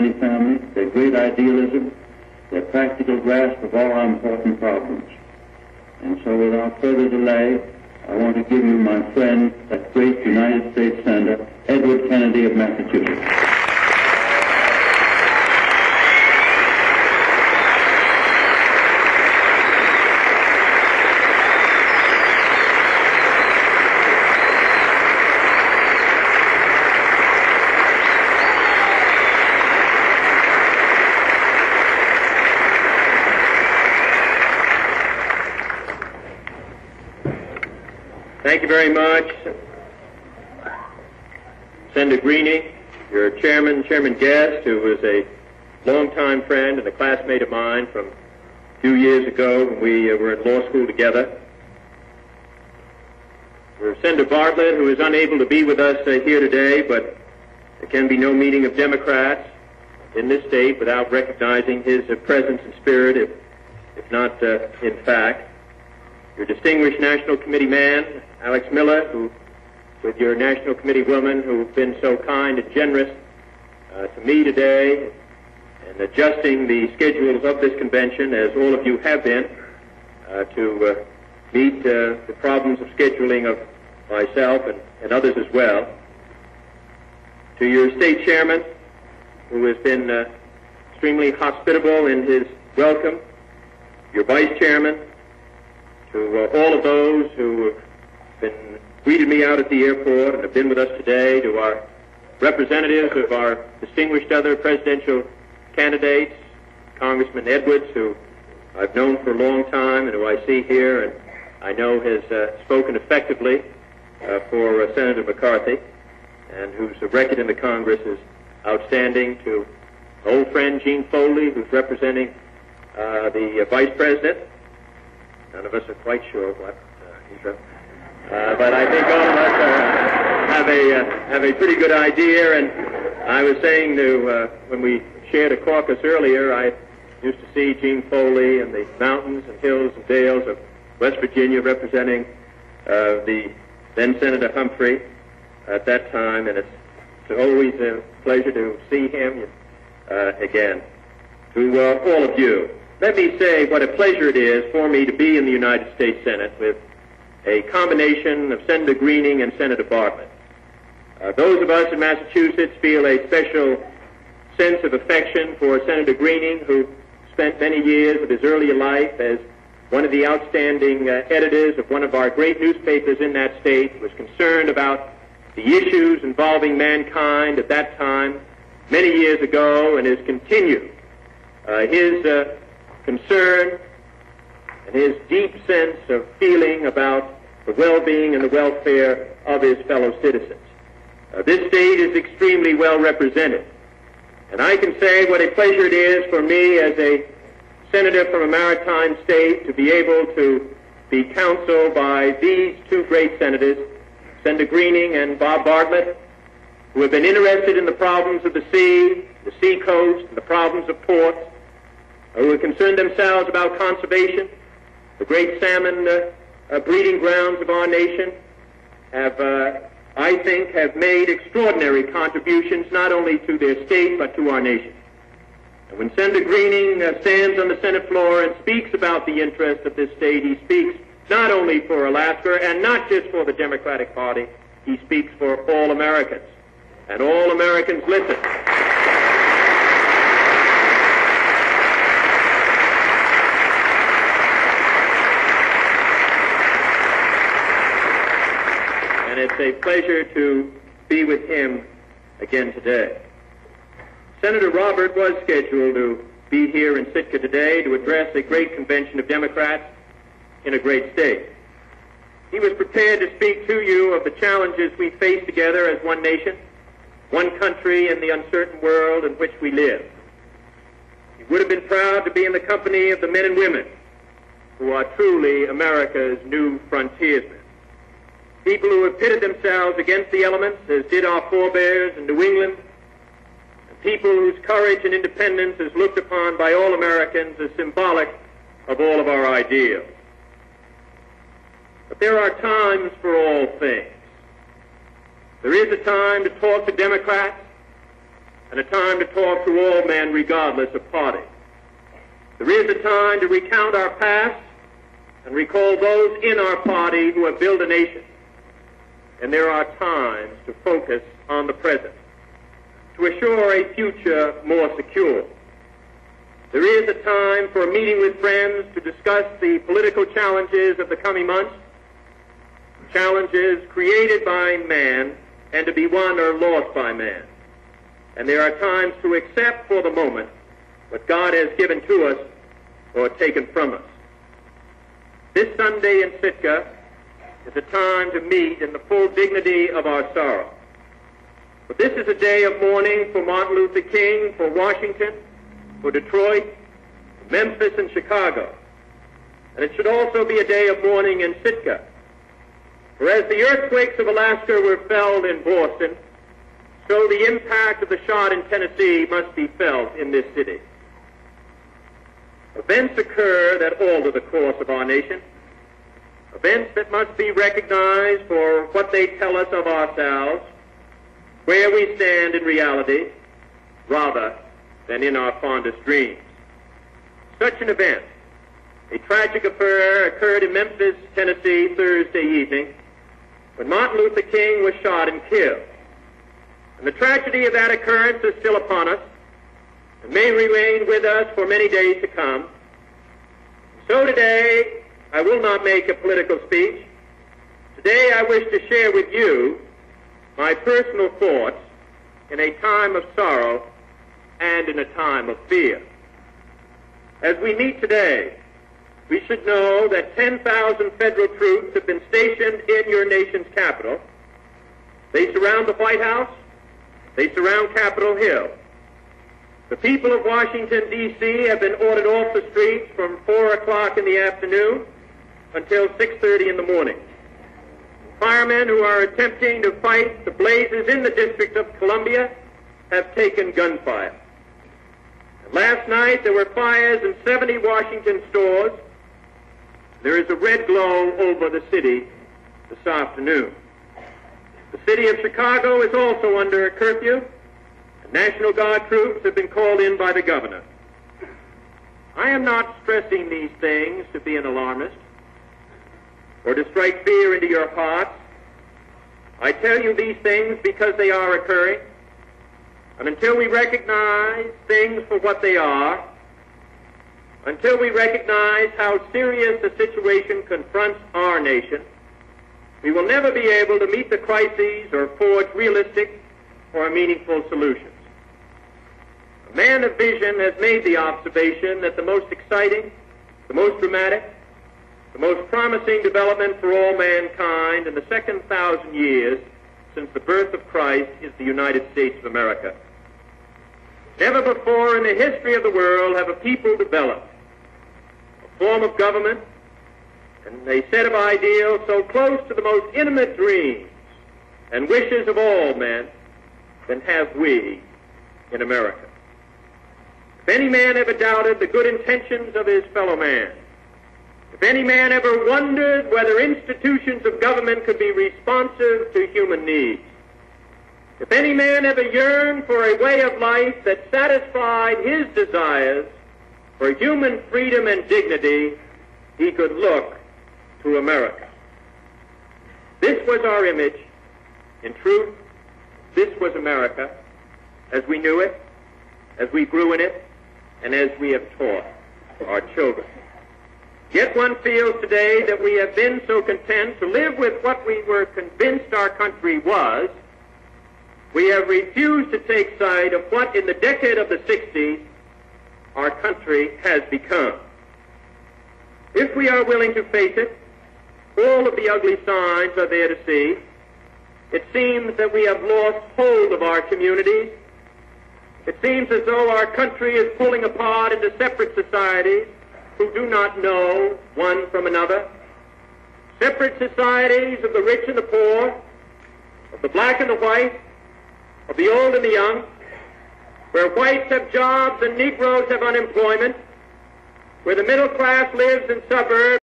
many families, their great idealism, their practical grasp of all our important problems. And so without further delay, I want to give you my friend, that great United States Senator, Edward Kennedy of Massachusetts. Thank you very much, Senator Greening, your chairman, Chairman Guest, who was a longtime friend and a classmate of mine from a few years ago when we were in law school together. For Senator Bartlett, who is unable to be with us here today, but there can be no meeting of Democrats in this state without recognizing his presence and spirit, if not in fact. Your distinguished National Committee man, Alex Miller, who, with your National Committee woman, who've been so kind and generous to me today in adjusting the schedules of this convention, as all of you have been, to meet the problems of scheduling of myself and others as well. To your state chairman, who has been extremely hospitable in his welcome, your vice chairman, to all of those who have greeted me out at the airport and have been with us today, to our representatives of our distinguished other presidential candidates, Congressman Edwards, who I've known for a long time and who I see here and I know has spoken effectively for Senator McCarthy, and whose record in the Congress is outstanding, to old friend Gene Foley, who's representing the Vice President. None of us are quite sure what he's representing. But I think all of us have a pretty good idea. And I was saying when we shared a caucus earlier, I used to see Gene Foley in the mountains and hills and dales of West Virginia representing the then Senator Humphrey at that time, and it's always a pleasure to see him again. To all of you, let me say what a pleasure it is for me to be in the United States Senate with a combination of Senator Greening and Senator Bartlett. Those of us in Massachusetts feel a special sense of affection for Senator Greening, who spent many years of his earlier life as one of the outstanding editors of one of our great newspapers in that state, was concerned about the issues involving mankind at that time, many years ago, and has continued his concern and his deep sense of feeling about the well-being and the welfare of his fellow citizens. This state is extremely well represented, and I can say what a pleasure it is for me as a senator from a maritime state to be able to be counseled by these two great senators, Senator Greening and Bob Bartlett, who have been interested in the problems of the sea coast, and the problems of ports, who have concerned themselves about conservation, the great salmon breeding grounds of our nation, I think, have made extraordinary contributions not only to their state but to our nation. And when Senator Greening stands on the Senate floor and speaks about the interests of this state, he speaks not only for Alaska and not just for the Democratic Party, he speaks for all Americans. And all Americans listen. And it's a pleasure to be with him again today. Senator Robert was scheduled to be here in Sitka today to address a great convention of Democrats in a great state. He was prepared to speak to you of the challenges we face together as one nation, one country in the uncertain world in which we live. He would have been proud to be in the company of the men and women who are truly America's new frontiersmen. People who have pitted themselves against the elements, as did our forebears in New England, and people whose courage and independence is looked upon by all Americans as symbolic of all of our ideals. But there are times for all things. There is a time to talk to Democrats, and a time to talk to all men regardless of party. There is a time to recount our past and recall those in our party who have built a nation. And there are times to focus on the present, to assure a future more secure. There is a time for meeting with friends to discuss the political challenges of the coming months, challenges created by man and to be won or lost by man. And there are times to accept for the moment what God has given to us or taken from us. This Sunday in Sitka is a time to meet in the full dignity of our sorrow. But this is a day of mourning for Martin Luther King, for Washington, for Detroit, Memphis, and Chicago. And it should also be a day of mourning in Sitka. For as the earthquakes of Alaska were felt in Boston, so the impact of the shot in Tennessee must be felt in this city. Events occur that alter the course of our nation, events that must be recognized for what they tell us of ourselves, where we stand in reality, rather than in our fondest dreams. Such an event, a tragic affair, occurred in Memphis, Tennessee, Thursday evening, when Martin Luther King was shot and killed. And the tragedy of that occurrence is still upon us, and may remain with us for many days to come. So today, I will not make a political speech. Today I wish to share with you my personal thoughts in a time of sorrow and in a time of fear. As we meet today, we should know that 10,000 federal troops have been stationed in your nation's capital. They surround the White House. They surround Capitol Hill. The people of Washington, D.C. have been ordered off the streets from 4 o'clock in the afternoon until 6:30 in the morning. Firemen who are attempting to fight the blazes in the District of Columbia have taken gunfire. And last night there were fires in 70 Washington stores. There is a red glow over the city this afternoon. The city of Chicago is also under a curfew. National Guard troops have been called in by the governor. I am not stressing these things to be an alarmist or to strike fear into your hearts. I tell you these things because they are occurring. And until we recognize things for what they are, until we recognize how serious the situation confronts our nation, we will never be able to meet the crises or forge realistic or meaningful solutions. A man of vision has made the observation that the most exciting, the most dramatic, the most promising development for all mankind in the second 1,000 years since the birth of Christ is the United States of America. Never before in the history of the world have a people developed a form of government and a set of ideals so close to the most intimate dreams and wishes of all men than have we in America. If any man ever doubted the good intentions of his fellow man, if any man ever wondered whether institutions of government could be responsive to human needs, if any man ever yearned for a way of life that satisfied his desires for human freedom and dignity, he could look to America. This was our image. In truth, this was America as we knew it, as we grew in it, and as we have taught our children. Yet one feels today that we have been so content to live with what we were convinced our country was, we have refused to take sight of what in the decade of the 60s our country has become. If we are willing to face it, all of the ugly signs are there to see. It seems that we have lost hold of our communities. It seems as though our country is pulling apart into separate societies who do not know one from another. Separate societies of the rich and the poor, of the black and the white, of the old and the young, where whites have jobs and Negroes have unemployment, where the middle class lives in suburbs